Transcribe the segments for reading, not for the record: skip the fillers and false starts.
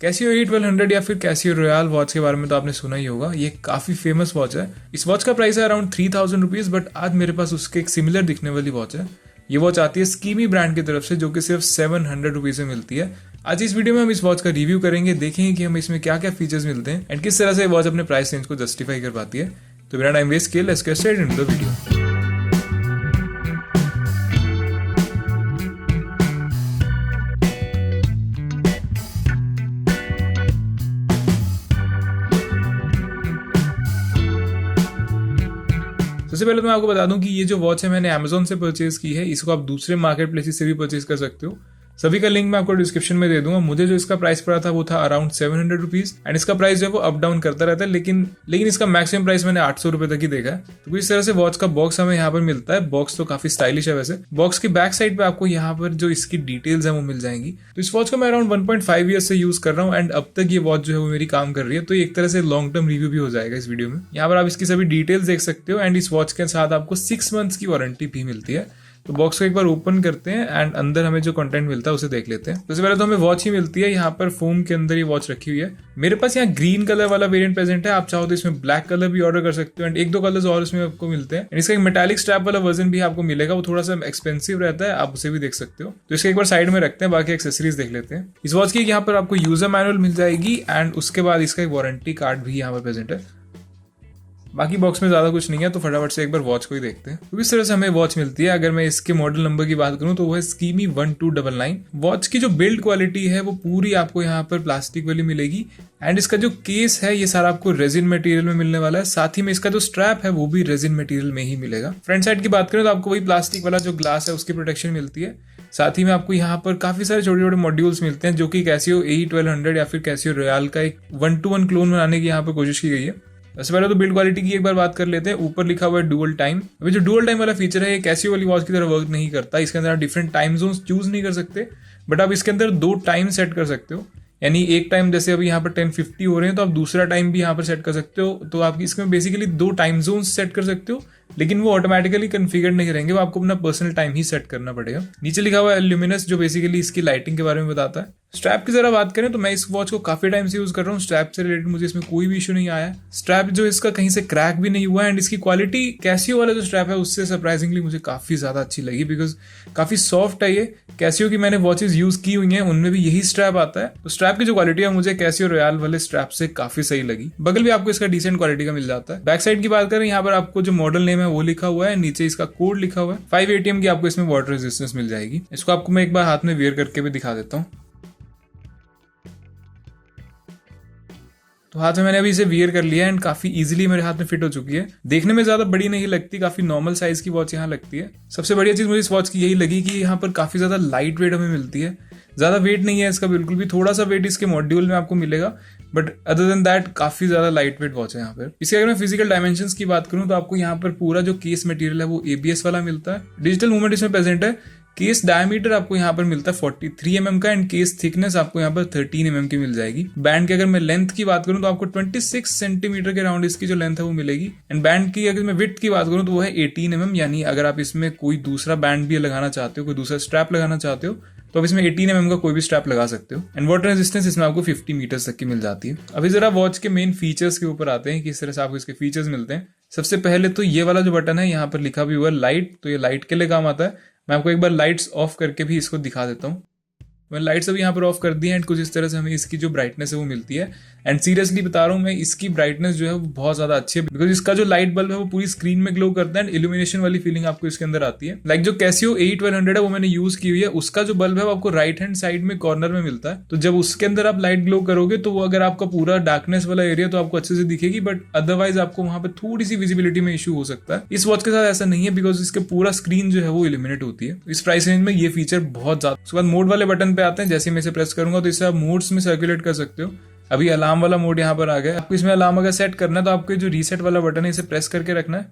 Casio A1200 या फिर Casio royal watch के बारे में तो आपने सुना ही होगा। ये काफी फेमस वॉच है। इस वॉच का प्राइस है अराउंड 3000 रुपीज, बट आज मेरे पास उसके एक सिमिलर दिखने वाली वॉच है। ये वॉच आती है स्कीमी ब्रांड की तरफ से, जो कि सिर्फ 700 रुपीज में मिलती है। आज इस वीडियो में हम इस वॉच का रिव्यू करेंगे, देखेंगे कि हमें इसमें क्या क्या फीचर्स मिलते हैं एंड किस तरह से वॉच अपने प्राइस रेंज को जस्टिफाई कर पाती है। तो बिना टाइम वेस्ट किए let's get started into the video. सबसे पहले तो मैं आपको बता दूं कि ये जो वॉच है मैंने Amazon से परचेज की है। इसको आप दूसरे मार्केट प्लेसेस से भी परचेज कर सकते हो। सभी का लिंक मैं आपको डिस्क्रिप्शन में दे दूंगा। मुझे जो इसका प्राइस पड़ा था वो था अराउंड 700 रुपीज एंड इसका प्राइस जो है वो अप डाउन करता रहता है, लेकिन इसका मैक्सिमम प्राइस मैंने 800 रुपए तक ही देखा है। तो इस तरह से वॉच का बॉक्स हमें यहाँ पर मिलता है। बॉक्स तो काफी स्टाइलिश है। वैसे बॉक्स की बैक साइड पे आपको यहाँ पर जो इसकी डिटेल्स है वो मिल जाएंगी। तो इस वॉच को मैं अराउंड 1.5 ईयर्स से यूज कर रहा हूँ एंड अब तक ये वॉच जो है वो मेरी काम कर रही है। तो एक तरह से लॉन्ग टर्म रिव्यू भी हो जाएगा इस वीडियो में। यहाँ पर आप इसकी सभी डिटेल्स देख सकते हो एंड इस वॉच के साथ आपको 6 मंथ्स की वारंटी भी मिलती है। तो बॉक्स को एक बार ओपन करते हैं एंड अंदर हमें जो कंटेंट मिलता है उसे देख लेते हैं। सबसे पहले तो हमें वॉच ही मिलती है। यहाँ पर फोम के अंदर ये वॉच रखी हुई है। मेरे पास यहाँ ग्रीन कलर वाला वेरिएंट प्रेजेंट है। आप चाहो तो इसमें ब्लैक कलर भी ऑर्डर कर सकते हो एंड एक दो कलर्स और इसमें आपको मिलते हैं। इसका एक मेटालिक स्ट्रैप वाला वर्जन भी आपको मिलेगा। वो थोड़ा सा एक्सपेंसिव रहता है, आप उसे भी देख सकते हो। तो इसके एक बार साइड में रखते हैं, बाकी एक्सेसरीज देख लेते हैं। इस वॉच की यहाँ पर आपको यूजर मैनुअल मिल जाएगी एंड उसके बाद इसका एक वारंटी कार्ड भी यहाँ पर प्रेजेंट है। बाकी बॉक्स में ज्यादा कुछ नहीं है, तो फटाफट से एक बार वॉच को ही देखते हैं। तो इस तरह से हमें वॉच मिलती है। अगर मैं इसके मॉडल नंबर की बात करूं तो वो है स्कीमी 1299। वॉच की जो बिल्ड क्वालिटी है वो पूरी आपको यहाँ पर प्लास्टिक वाली मिलेगी एंड इसका जो केस है ये सारा आपको रेजिन मटेरियल में मिलने वाला है। साथ ही में इसका जो स्ट्रैप है वो भी रेजिन मटेरियल में ही मिलेगा। फ्रंट साइड की बात करें तो आपको वही प्लास्टिक वाला जो ग्लास है उसकी प्रोटेक्शन मिलती है। साथ ही में आपको यहाँ पर काफी सारे छोटे छोटे मॉड्यूल्स मिलते हैं, जो कि कैसियो A1200 या फिर कैसियो रॉयल का एक 1-to-1 क्लोन बनाने की यहाँ पर कोशिश की गई है। सबसे पहले तो बिल्ड क्वालिटी की एक बार बात कर लेते हैं। ऊपर लिखा हुआ है डुअल टाइम। अभी जो डुअल टाइम वाला फीचर है ये कैसियो वाली वॉच की तरह वर्क नहीं करता। इसके अंदर आप डिफरेंट टाइम जोन्स चूज नहीं कर सकते, बट आप इसके अंदर 2 टाइम सेट कर सकते हो। यानी एक टाइम जैसे अभी यहाँ पर 10:50 हो रहे हैं तो आप दूसरा टाइम भी यहाँ पर सेट कर सकते हो। तो आप इसमें बेसिकली 2 टाइम जोन्स सेट कर सकते हो, लेकिन वो ऑटोमेटिकली कन्फिगर नहीं रहेंगे। वो आपको अपना पर्सनल टाइम ही सेट करना पड़ेगा। नीचे लिखा हुआ है ल्यूमिनस, जो बेसिकली इसकी लाइटिंग के बारे में बताता है। स्ट्रैप की जरा बात करें तो मैं इस वॉच को काफी टाइम से यूज कर रहा हूँ। स्ट्रैप से रिलेटेड मुझे इसमें कोई भी इशू नहीं आया। स्ट्रैप जो इसका कहीं से क्रैक भी नहीं हुआ एंड इसकी क्वालिटी कैसियो वाला जो स्ट्रैप है उससे सरप्राइजिंगली मुझे काफी ज्यादा अच्छी लगी, बिकॉज काफी सॉफ्ट है ये। कैसियो की मैंने वॉचेस यूज की हुई हैं, उनमें भी यही स्ट्रैप आता है। तो स्ट्रैप की जो क्वालिटी है मुझे कैसियो रॉयल वाले स्ट्रैप से काफी सही लगी। बगल भी आपको इसका डिसेंट क्वालिटी का मिल जाता है। बैक साइड की बात करें, यहाँ पर आपको जो मॉडल नेम है वो लिखा हुआ है, नीचे इसका कोड लिखा हुआ है। 5 ATM की आपको इसमें वाटर रेजिस्टेंस मिल जाएगी। इसको आपको मैं एक बार हाथ में वेयर करके भी दिखा देता हूँ। तो हाथ में मैंने अभी इसे वियर कर लिया एंड काफी इजीली मेरे हाथ में फिट हो चुकी है। देखने में ज्यादा बड़ी नहीं लगती, काफी नॉर्मल साइज की वॉच यहाँ लगती है। सबसे बढ़िया चीज मुझे इस वॉच की यही लगी कि यहाँ पर काफी ज्यादा लाइट वेट हमें मिलती है। ज्यादा वेट नहीं है इसका बिल्कुल भी, थोड़ा सा वेट इसके मॉड्यूल में आपको मिलेगा, बट अदर देन दैट काफी ज्यादा लाइट वेट वॉच है यहाँ पर। इसके अगर मैं फिजिकल डायमेंशंस की बात करूँ तो आपको यहाँ पर पूरा जो केस मटेरियल है वो ABS वाला मिलता है। डिजिटल मूवमेंट इसमें प्रेजेंट है। केस डायमीटर आपको यहाँ पर मिलता है 43 mm का एंड केस थिकनेस आपको यहाँ पर 13 mm की मिल जाएगी। बैंड की अगर मैं लेंथ की बात करूँ तो आपको 26 सेंटीमीटर के राउंड इसकी जो लेंथ है वो मिलेगी एंड बैंड की अगर मैं विड्थ की बात करूँ तो वो है 18 mm। यानी अगर आप इसमें कोई दूसरा बैंड भी लगाना चाहते हो, कोई दूसरा स्ट्रैप लगाना चाहते हो, तो आप इसमें 18 mm का कोई भी स्ट्रैप लगा सकते हो एंड वाटर रेजिस्टेंस इसमें आपको 50 मीटर्स तक की मिल जाती है। अभी जरा वॉच के मेन फीचर्स के ऊपर आते हैं कि इस तरह से आपको इसके फीचर्स मिलते हैं। सबसे पहले तो ये वाला जो बटन है यहाँ पर लिखा भी हुआ है लाइट, तो ये लाइट के लिए काम आता है। मैं आपको एक बार लाइट्स ऑफ करके भी इसको दिखा देता हूँ। मैंने लाइट्स अभी यहाँ पर ऑफ कर दी है एंड कुछ इस तरह से हमें इसकी जो ब्राइटनेस है वो मिलती है एंड सीरियसली बता रहा हूँ मैं, इसकी ब्राइटनेस जो है वो बहुत ज्यादा अच्छी है, बिकॉज इसका जो लाइट बल्ब है वो पूरी स्क्रीन में ग्लो करता है एंड इल्यूमिनेशन वाली फीलिंग आपको इसके अंदर आती है। लाइक जो कैसियो A1200 है वो मैंने यूज की हुई है, उसका जो बल्ब है वो आपको राइट हैंड साइड में कॉर्नर में मिलता है। तो जब उसके अंदर आप लाइट ग्लो करोगे तो वो अगर आपका पूरा डार्कनेस वाला एरिया तो आपको अच्छे से दिखेगी, बट अदरवाइज आपको वहां पर थोड़ी सी विजिबिलिटी में इशू हो सकता है। इस वॉच के साथ ऐसा नहीं है, बिकॉज इसके पूरा स्क्रीन जो है वो इल्यूमिनेट होती है। इस प्राइस रेंज में ये फीचर बहुत ज्यादा। उसके बाद मोड वाले बटन पे आते हैं। जैसे मैं इसे प्रेस करूंगा तो इसे आप मोड्स में सर्कुलेट कर सकते हो। अभी अलार्म वाला मोड यहाँ पर आ गया। आपको इसमें अलार्म अगर सेट करना है तो आपको जो रीसेट वाला बटन है इसे प्रेस करके रखना है।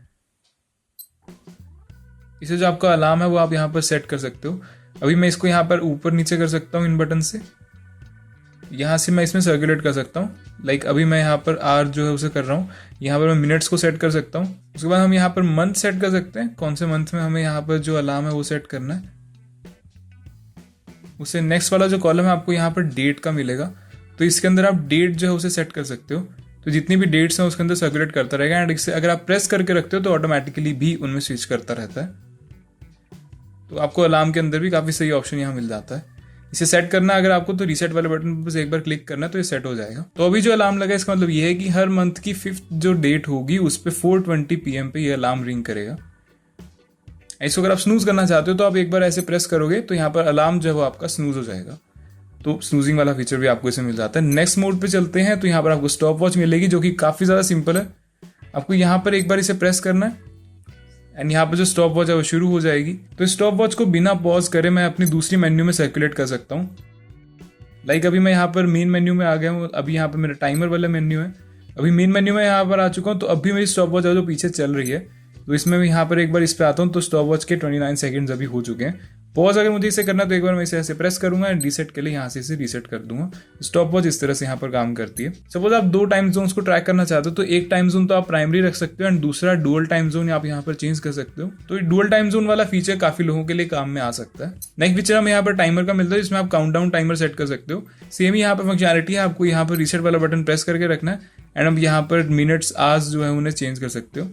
इसे जो आपका अलार्म है वो आप यहाँ पर सेट कर सकते हो। अभी मैं इसको यहाँ पर ऊपर नीचे कर सकता हूँ इन बटन से। यहाँ से मैं इसमें सर्कुलेट कर सकता हूँ। लाइक अभी मैं यहाँ पर आर जो है उसे कर रहा हूँ। यहाँ पर मैं मिनट्स को सेट कर सकता हूँ। उसके बाद हम यहाँ पर मंथ सेट कर सकते हैं, कौन से मंथ में हमें यहाँ पर जो अलार्म है वो सेट करना है। उससे नेक्स्ट वाला जो कॉलम है आपको यहाँ पर डेट का मिलेगा। तो इसके अंदर आप डेट जो है उसे सेट कर सकते हो, तो जितनी भी डेट्स हैं उसके अंदर सर्कुलेट करता रहेगा एंड इससे अगर आप प्रेस करके रखते हो तो ऑटोमेटिकली भी उनमें स्विच करता रहता है। तो आपको अलार्म के अंदर भी काफ़ी सही ऑप्शन यहाँ मिल जाता है। इसे सेट करना अगर आपको तो रीसेट वाले बटन पर बस एक बार क्लिक करना तो ये सेट हो जाएगा। तो अभी जो अलार्म लगा इसका मतलब ये है कि हर मंथ की 5th जो डेट होगी उस पर 4:20 PM पे ये अलार्म रिंग करेगा। इसको अगर आप स्नूज करना चाहते हो तो आप एक बार ऐसे प्रेस करोगे तो यहाँ पर अलार्म जो है वो आपका स्नूज हो जाएगा। तो स्नूजिंग वाला फीचर भी आपको इसमें मिल जाता है। नेक्स्ट मोड पे चलते हैं तो यहाँ पर आपको स्टॉप वॉच मिलेगी जो कि काफ़ी ज़्यादा सिंपल है। आपको यहाँ पर एक बार इसे प्रेस करना है एंड यहाँ पर जो स्टॉप वॉच है वो शुरू हो जाएगी। तो स्टॉप वॉच को बिना पॉज करे मैं अपनी दूसरी मेन्यू में सर्कुलेट कर सकता हूँ। लाइक अभी मैं यहाँ पर मेन मेन्यू में आ गया हूँ, अभी यहाँ पर मेरा टाइमर वाला मेन्यू है, अभी मेन मेन्यू में यहाँ पर आ चुका हूँ। तो अभी मेरी स्टॉप वॉच है जो पीछे चल रही है, तो इसमें मैं यहाँ पर एक बार इस पर आता हूँ तो स्टॉप वॉच के 29 सेकंड्स अभी हो चुके हैं। पॉज अगर मुझे इसे करना तो एक बार मैं इसे ऐसे प्रेस करूंगा एंड रीसेट के लिए यहाँ से इसे रीसेट कर दूंगा। स्टॉप वॉच इस तरह से यहाँ पर काम करती है। सपोज आप 2 टाइम जोन्स को ट्रैक करना चाहते हो तो एक टाइम जोन तो आप प्राइमरी रख सकते हो एंड दूसरा डुअल टाइम जोन आप यहाँ पर चेंज कर सकते हो। तो डुअल टाइम जोन वाला फीचर काफी लोगों के लिए काम में आ सकता है। नेक्स्ट फीचर हमें यहाँ पर टाइमर का मिलता है जिसमें आप काउंटडाउन टाइमर सेट कर सकते हो। सेम यहाँ पर फंक्शनैलिटी है, आपको यहाँ पर रीसेट वाला बटन प्रेस करके रखना है एंड अब यहाँ पर मिनट्स आवर्स जो है उन्हें चेंज कर सकते हो।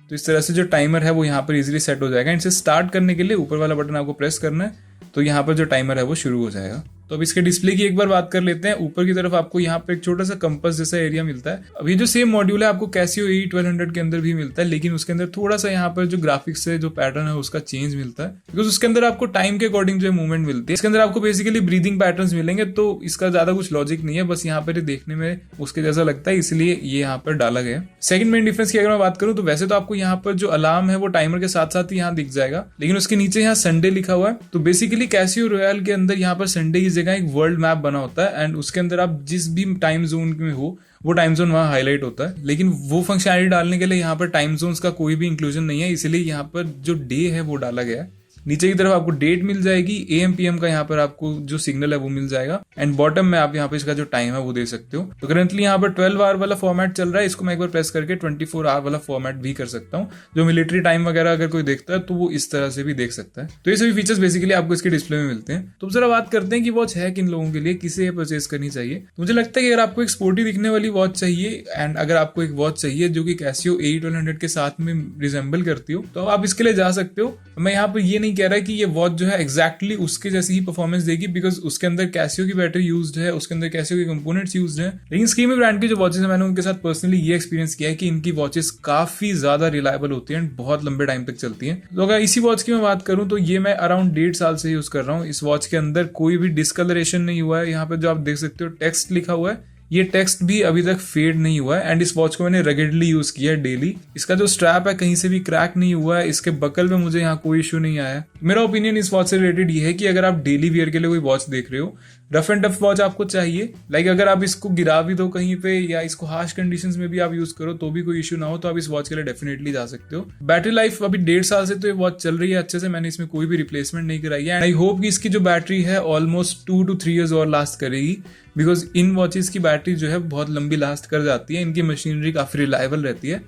तो इस तरह से जो टाइमर है वो यहाँ पर इजीली सेट हो जाएगा। इसे स्टार्ट करने के लिए ऊपर वाला बटन आपको प्रेस करना है तो यहाँ पर जो टाइमर है वो शुरू हो जाएगा। तो अब इसके डिस्प्ले की एक बार बात कर लेते हैं। ऊपर की तरफ आपको यहाँ पर एक छोटा सा कंपास जैसा एरिया मिलता है। अब ये जो सेम मॉड्यूल है आपको कैसियो AE1200 के अंदर भी मिलता है, लेकिन उसके अंदर थोड़ा सा यहाँ पर जो ग्राफिक्स है जो पैटर्न है उसका चेंज मिलता है, बिकॉज उसके अंदर आपको टाइम के अकॉर्डिंग जो मूवमेंट मिलती है। इसके अंदर आपको बेसिकली ब्रीदिंग पैटर्न्स मिलेंगे, तो इसका ज्यादा कुछ लॉजिक नहीं है, बस यहाँ पर देखने में उसके जैसा लगता है इसलिए ये यहाँ पर डाला गया। सेकंड मेन डिफरेंस की अगर मैं बात करूँ तो वैसे तो आपको यहाँ पर जो अलार्म है वो टाइमर के साथ साथ ही यहाँ दिख जाएगा, लेकिन उसके नीचे यहाँ संडे लिखा हुआ है। तो बेसिकली कैसियो रॉयल के अंदर यहाँ पर संडे की जगह एक वर्ल्ड मैप बना होता है एंड उसके अंदर आप जिस भी टाइम जोन में हो वो टाइम जोन वहां हाईलाइट होता है, लेकिन वो फंक्शनैलिटी डालने के लिए यहाँ पर टाइम जोन्स का कोई भी इंक्लूजन नहीं है, इसलिए यहाँ पर जो डे है वो डाला गया है। नीचे की तरफ आपको डेट मिल जाएगी, AM PM का यहाँ पर आपको जो सिग्नल है वो मिल जाएगा एंड बॉटम में आप यहाँ पे इसका जो टाइम है वो दे सकते हो। तो करंटली यहाँ पर 12 आवर वाला फॉर्मेट चल रहा है, इसको मैं एक बार प्रेस करके 24 आवर वाला फॉर्मेट भी कर सकता हूँ। जो मिलिट्री टाइम वगैरह अगर कोई देखता है तो वो इस तरह से भी देख सकता है। तो ये सभी फीचर्स बेसिकली आपको इसके डिस्प्ले में मिलते हैं। तो जरा बात करते हैं कि वॉच है किन लोगों के लिए, किसे ये परचेज करनी चाहिए। तो मुझे लगता है कि अगर आपको एक स्पोर्टी दिखने वाली वॉच चाहिए एंड अगर आपको एक वॉच चाहिए जो कि कैसियो AE1200 के साथ में रिजेंबल करती हो तो आप इसके लिए जा सकते हो। मैं यहाँ पर ये नहीं कह रहा कि ये वॉच जो है एग्जैक्टली उसके जैसी ही परफॉर्मेंस देगी, बिकॉज उसके अंदर कैसियो की बैटरी यूज्ड है, उसके अंदर कैसियो के कंपोनेंट्स यूज्ड हैं। लेकिन स्कीमी ब्रांड की जो वॉचेस है मैंने उनके साथ पर्सनली ये एक्सपीरियंस किया है कि इनकी वॉचेस काफी ज्यादा रिलायबल होती हैं, बहुत लंबे टाइम तक चलती हैं। तो अगर इसी वॉच की मैं बात करूं तो ये मैं अराउंड 1.5 साल से यूज कर रहा हूँ। इस वॉच के अंदर कोई भी डिस्कलरेशन नहीं हुआ है। यहाँ पे जो आप देख सकते हो टेक्स्ट लिखा हुआ है, ये टेक्स्ट भी अभी तक फेड नहीं हुआ है एंड इस वॉच को मैंने रेगुलरली यूज किया है डेली। इसका जो स्ट्रैप है कहीं से भी क्रैक नहीं हुआ है, इसके बकल में मुझे यहाँ कोई इश्यू नहीं आया। मेरा ओपिनियन इस वॉच से रिलेटेड ये है कि अगर आप डेली वियर के लिए कोई वॉच देख रहे हो, रफ एंड टफ वॉच आपको चाहिए, लाइक अगर आप इसको गिरा भी दो कहीं पे या इसको हार्श कंडीशंस में भी आप यूज करो तो भी कोई इश्यू ना हो, तो आप इस वॉच के लिए डेफिनेटली जा सकते हो। बैटरी लाइफ अभी 1.5 साल से तो ये वॉच चल रही है अच्छे से, मैंने इसमें कोई भी रिप्लेसमेंट नहीं कराई है एंड आई होप कि इसकी जो बैटरी है ऑलमोस्ट 2 to 3 years और लास्ट करेगी, बिकॉज इन वॉचेस की बैटरी जो है बहुत लंबी लास्ट कर जाती है। इनकी मशीनरी काफी रिलायबल रहती है।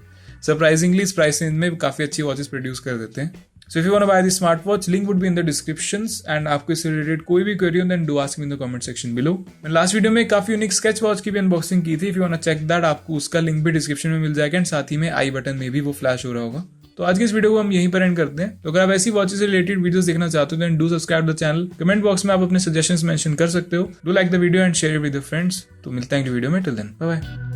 सरप्राइजिंगली इस प्राइस रेंज में काफी अच्छी वॉचेस प्रोड्यूस कर देते हैं। So if you want to buy this smartwatch, link would be in the descriptions and आपको इससे रिलेटेड कोई भी क्वेरी हो then do ask me in the comment section below। मैं लास्ट वीडियो में काफी यूनिक स्केच वॉच की भी अनबॉक्सिंग की थी। If you want to check that, आपको उसका लिंक भी डिस्क्रिप्शन में मिल जाएगा एंड साथ ही में आई बटन में भी वो फ्लैश हो रहा होगा। तो आज के इस वीडियो को हम यहीं पर एंड करते हैं। तो अगर आप ऐसी वॉचेस से रिलेटेड वीडियोस देखना चाहते हो then do subscribe the channel। Comment box में आप अपने सजेशंस मेंशन कर सकते हो। Do like the video and share it with your friends। तो मिलते हैं अगली वीडियो में, till then bye bye।